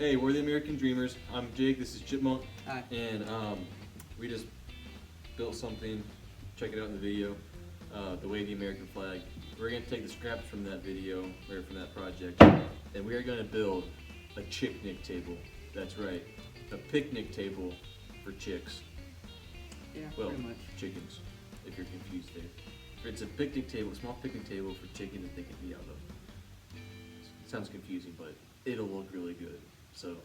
Hey, we're the American Dreamers. I'm Jake, this is Chipmunk. Hi. And we just built something. Check it out in the video. The way the American flag. We're going to take the scraps from that video, or from that project, and we are going to build a Chicknic table. That's right, a picnic table for chicks. Yeah, Well, pretty much. chickens, if you're confused there. It's a picnic table, a small picnic table for chickens that they can eat out of. It sounds confusing, but it'll look really good. So,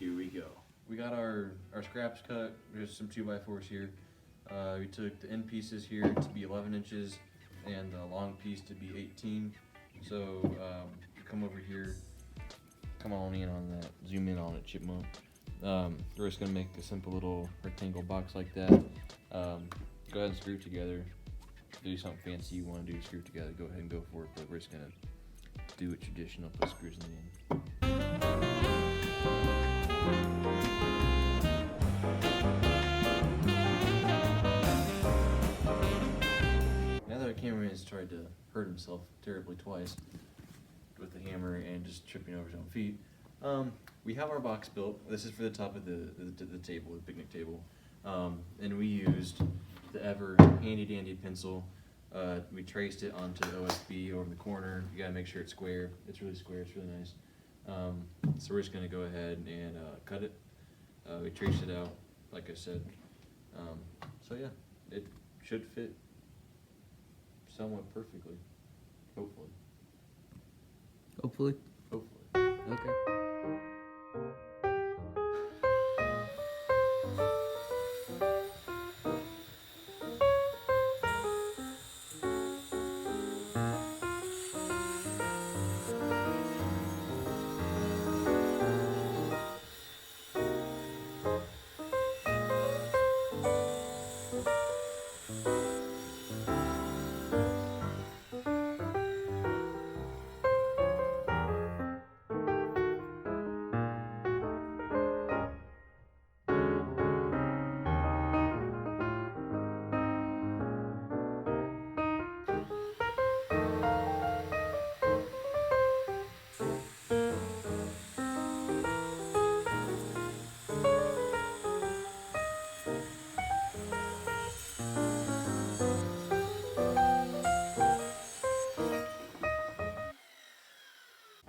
here we go. We got our scraps cut. There's some 2x4s here. We took the end pieces here to be 11 inches and the long piece to be 18. So, come over here, come on in on that, zoom in on it, Chipmunk. We're just gonna make a simple little rectangle box like that. Go ahead and screw it together. Do something fancy you want to do, screw it together, go ahead and go for it, but we're just gonna do it traditional, put screws in the end. Now that our cameraman has tried to hurt himself terribly twice with the hammer and just tripping over his own feet, we have our box built. This is for the top of the table, the picnic table, and we used the ever handy dandy pencil. We traced it onto the OSB over the corner. You gotta make sure it's square. It's really square. It's really nice. So we're just gonna go ahead and cut it. We traced it out, like I said. So yeah, it should fit somewhat perfectly. Hopefully. Hopefully. Hopefully. Okay.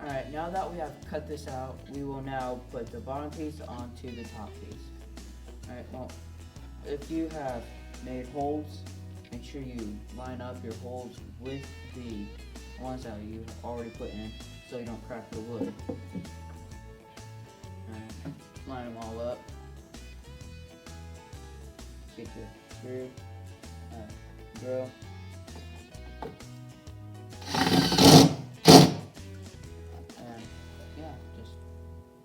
Alright, now that we have cut this out, we will now put the bottom piece onto the top piece. Alright, well, if you have made holes, make sure you line up your holes with the ones that you already put in so you don't crack the wood. Alright, line them all up. Get your screw, drill.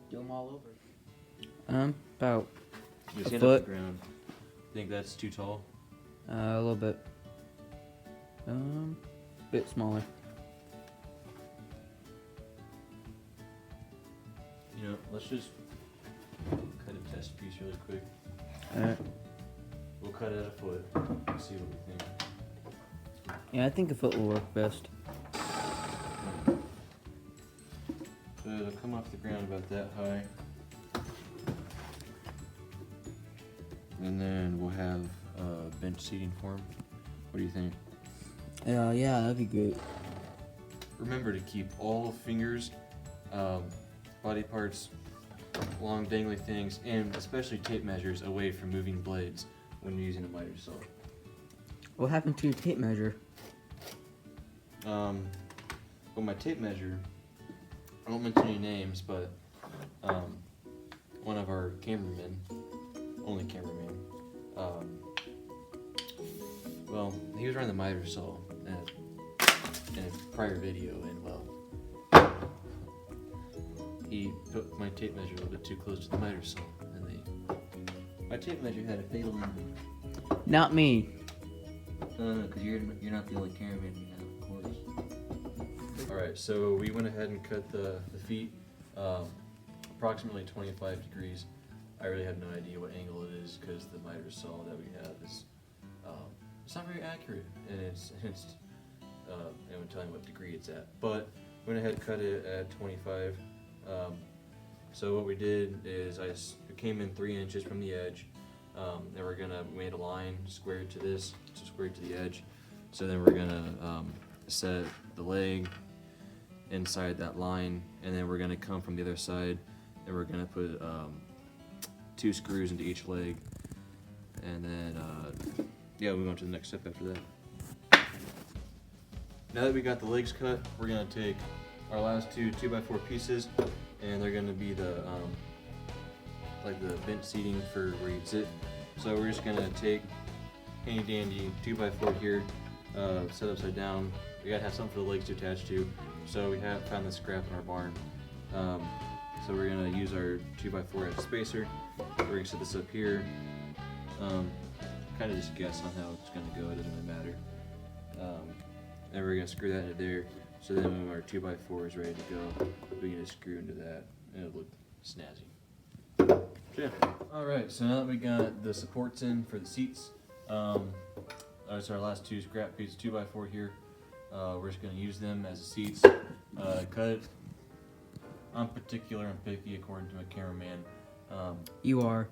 Do them all over. About Just a stand foot. off the ground. Think that's too tall? A little bit. Bit smaller. You know, let's just cut a test piece really quick. Alright. We'll cut it at a foot and see what we think. Yeah, I think a foot will work best. So it'll come off the ground about that high. And then we'll have bench seating for him. What do you think? Yeah, that'd be great. Remember to keep all fingers, body parts, long dangly things, and especially tape measures away from moving blades when you're using a miter saw. What happened to your tape measure? Well, my tape measure, I won't mention any names, but one of our cameramen, only cameraman, well, he was running the miter saw in a prior video, and well, he put my tape measure a little bit too close to the miter saw, and my tape measure had a fatal injury. Not me. No, because you're not the only cameraman we have, of course. Alright, so we went ahead and cut the feet approximately 25 degrees. I really have no idea what angle it is because the miter saw that we have is it's not very accurate, and it's I'm telling you what degree it's at. But went ahead and cut it at 25. So what we did is it came in 3 inches from the edge. Then we made a line squared to this, so squared to the edge. So then we're gonna set the leg inside that line, and then we're gonna come from the other side, and we're gonna put 2 screws into each leg, and then yeah, we go on to the next step after that. Now that we got the legs cut, we're gonna take our last 2 2x4 pieces, and they're gonna be the like the bench seating for where you sit. So we're just gonna take handy dandy 2x4 here, set upside down. We gotta have something for the legs to attach to. So we have found this scrap in our barn. So we're gonna use our 2x4 as a spacer. We're gonna set this up here. Kind of just guess on how it's gonna go. It doesn't really matter. And we're gonna screw that into there. So then when our 2x4 is ready to go, we can just screw into that, and it'll look snazzy. Yeah. All right. So now that we got the supports in for the seats, that's our last 2 scrap pieces, 2x4 here. We're just gonna use them as the seats. Cut it. I'm particular and picky, according to my cameraman. You are.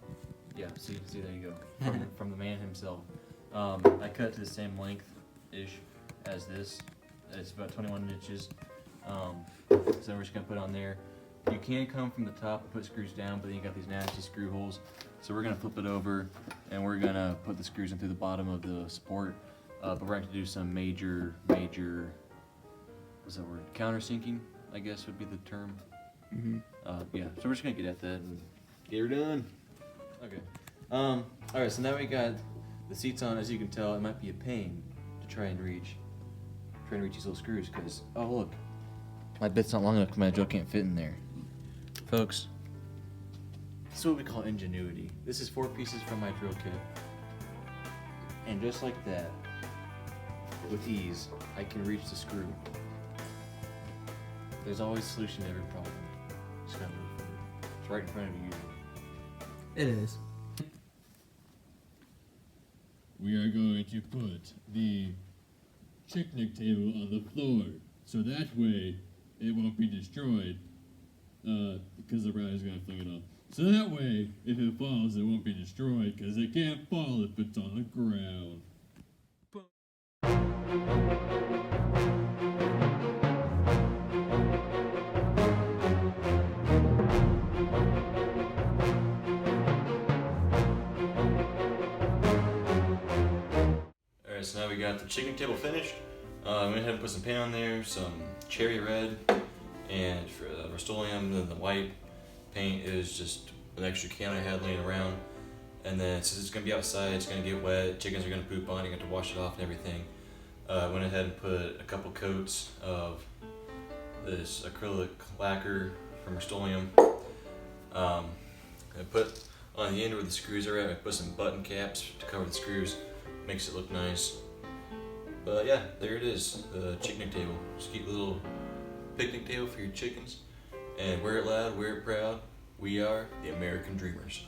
Yeah. See, there you go. From the man himself. I cut it to the same length-ish as this. It's about 21 inches. So we're just gonna put it on there. You can come from the top and put screws down, but then you got these nasty screw holes. So we're gonna flip it over, and we're gonna put the screws in through the bottom of the support. But we're going to do some major, what's that word? Countersinking, I guess would be the term. Mm-hmm. Yeah, so we're just going to get at that and get her done. Okay. Alright, so now we got the seats on. As you can tell, it might be a pain to try and reach these little screws, because, oh look, my bit's not long enough because my drill can't fit in there. Folks, this is what we call ingenuity. This is 4 pieces from my drill kit. And just like that, with ease, I can reach the screw. There's always a solution to every problem. Just gotta move forward. It's right in front of you usually. It is. We are going to put the Chicknic Table on the floor, so that way it won't be destroyed, because the rider's going to fling it off. So that way, if it falls, it won't be destroyed, because it can't fall if it's on the ground. Alright, so now we got the Chicknic Table finished. I went ahead and put some paint on there, some cherry red, and for the Rust-Oleum, then the white paint is just an extra can I had laying around. And then since it's going to be outside, it's going to get wet, chickens are going to poop on it, you got to wash it off and everything. I went ahead and put a couple coats of this acrylic lacquer from Rust-Oleum. I put on the end where the screws are at, I put some button caps to cover the screws, makes it look nice. But yeah, there it is, the Chicknic Table. Just keep a little picnic table for your chickens, and wear it loud, wear it proud. We are the American Dreamers.